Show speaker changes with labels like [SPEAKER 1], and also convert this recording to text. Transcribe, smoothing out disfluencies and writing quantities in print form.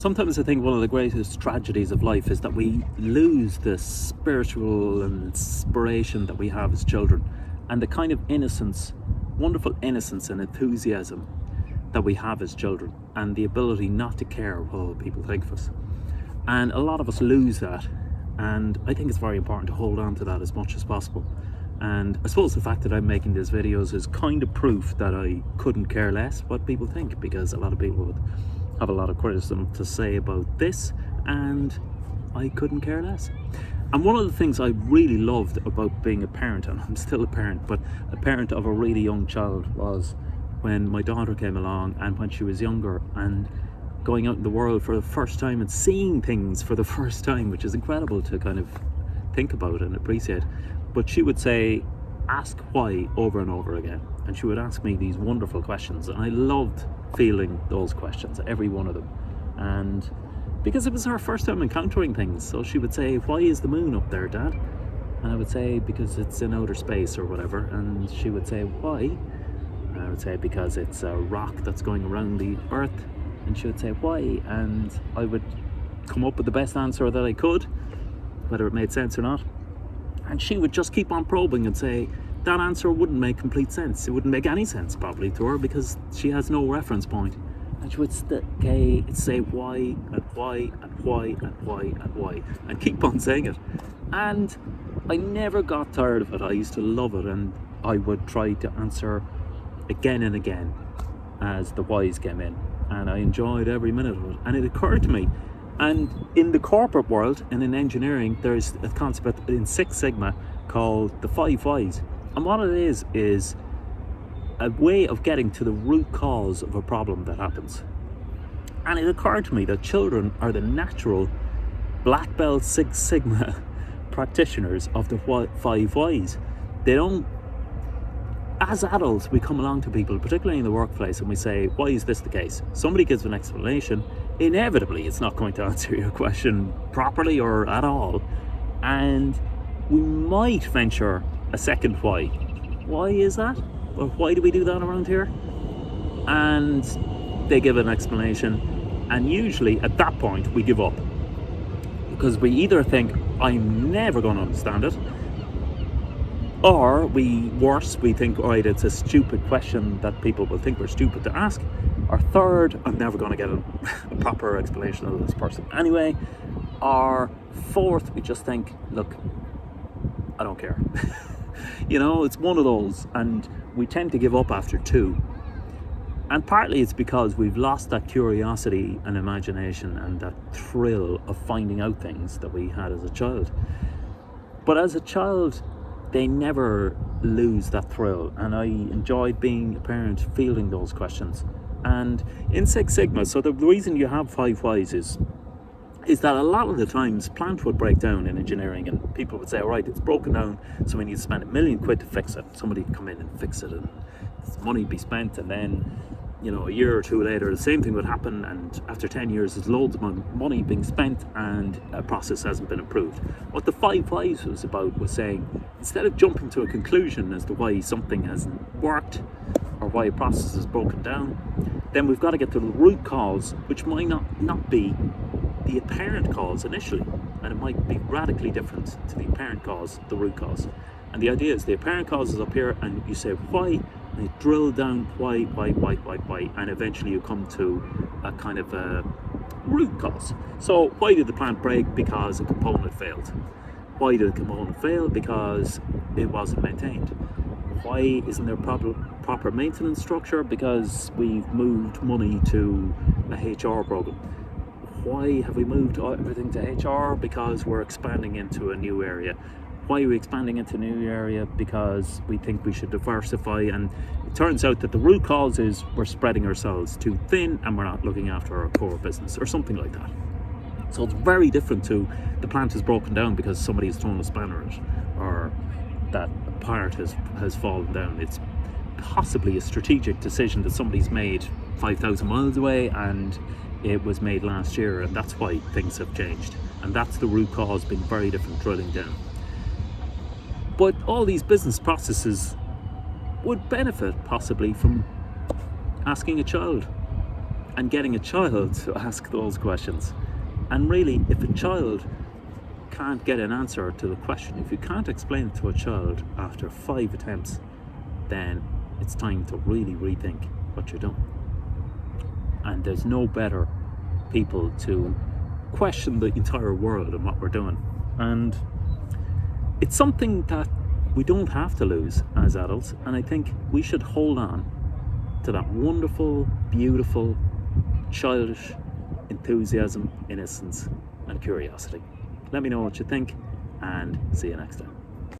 [SPEAKER 1] Sometimes I think one of the greatest tragedies of life is that we lose the spiritual inspiration that we have as children, and the kind of innocence, wonderful innocence and enthusiasm that we have as children, and the ability not to care what people think of us. And a lot of us lose that, and I think it's very important to hold on to that as much as possible. And I suppose the fact that I'm making these videos is kind of proof that I couldn't care less what people think, because a lot of people would have a lot of criticism to say about this, and I couldn't care less. And one of the things I really loved about being a parent, and I'm still a parent, but a parent of a really young child, was when my daughter came along, and when she was younger, and going out in the world for the first time and seeing things for the first time, which is incredible to kind of think about and appreciate. But she would say, ask why over and over again, and she would ask me these wonderful questions, and I loved feeling those questions, every one of them. And because it was her first time encountering things, so she would say, why is the moon up there, Dad? And I would say, because it's in outer space or whatever. And she would say, why? And I would say, because it's a rock that's going around the earth. And she would say, why? And I would come up with the best answer that I could, whether it made sense or not. And she would just keep on probing and say, that answer wouldn't make complete sense. It wouldn't make any sense probably to her, because she has no reference point. And she would say why and why and why and why and why, and keep on saying it. And I never got tired of it. I used to love it, and I would try to answer again and again as the whys came in, and I enjoyed every minute of it. And it occurred to me, and in the corporate world and in engineering, there's a concept in Six Sigma called the 5 whys. And what it is a way of getting to the root cause of a problem that happens. And it occurred to me that children are the natural black belt Six Sigma practitioners of the 5 whys. They don't, as adults, we come along to people, particularly in the workplace, and we say, why is this the case? Somebody gives an explanation. Inevitably, it's not going to answer your question properly or at all. And we might venture a second why. Why is that? Or why do we do that around here? And they give an explanation, and usually at that point we give up, because we either think, I'm never going to understand it, or we think, right, it's a stupid question that people will think we're stupid to ask, or third, I'm never going to get a proper explanation of this person anyway, or fourth, we just think, look, I don't care. You know, it's one of those, and we tend to give up after 2. And partly it's because we've lost that curiosity and imagination and that thrill of finding out things that we had as a child. But as a child, they never lose that thrill, and I enjoyed being a parent, fielding those questions. And in Six Sigma, so the reason you have 5 whys is that a lot of the times plant would break down in engineering, and people would say, all right, it's broken down, so we need to spend £1 million to fix it. Somebody would come in and fix it, and money would be spent, and then, you know, a year or 2 later, the same thing would happen, and after 10 years, there's loads of money being spent, and a process hasn't been improved. What the 5 whys was about was saying, instead of jumping to a conclusion as to why something hasn't worked, or why a process is broken down, then we've got to get to the root cause, which might not be the apparent cause initially, and it might be radically different to the apparent cause, the root cause. And the idea is the apparent cause is up here, and you say why, and you drill down why, and eventually you come to a kind of a root cause. So why did the plant break? Because a component failed. Why did the component fail? Because it wasn't maintained. Why isn't there proper maintenance structure? Because we've moved money to a HR program. Why have we moved everything to HR? Because we're expanding into a new area. Why are we expanding into a new area? Because we think we should diversify, and it turns out that the root cause is we're spreading ourselves too thin and we're not looking after our core business, or something like that. So it's very different to the plant is broken down because somebody has thrown a spanner at it, or that a part has fallen down. It's possibly a strategic decision that somebody's made 5,000 miles away, and it was made last year, and that's why things have changed. And that's the root cause, being very different, drilling down. But all these business processes would benefit possibly from asking a child, and getting a child to ask those questions. And really, if a child can't get an answer to the question, if you can't explain it to a child after 5 attempts, then it's time to really rethink what you're doing. And there's no better people to question the entire world and what we're doing. And it's something that we don't have to lose as adults, and I think we should hold on to that wonderful, beautiful, childish enthusiasm, innocence, and curiosity. Let me know what you think, and see you next time.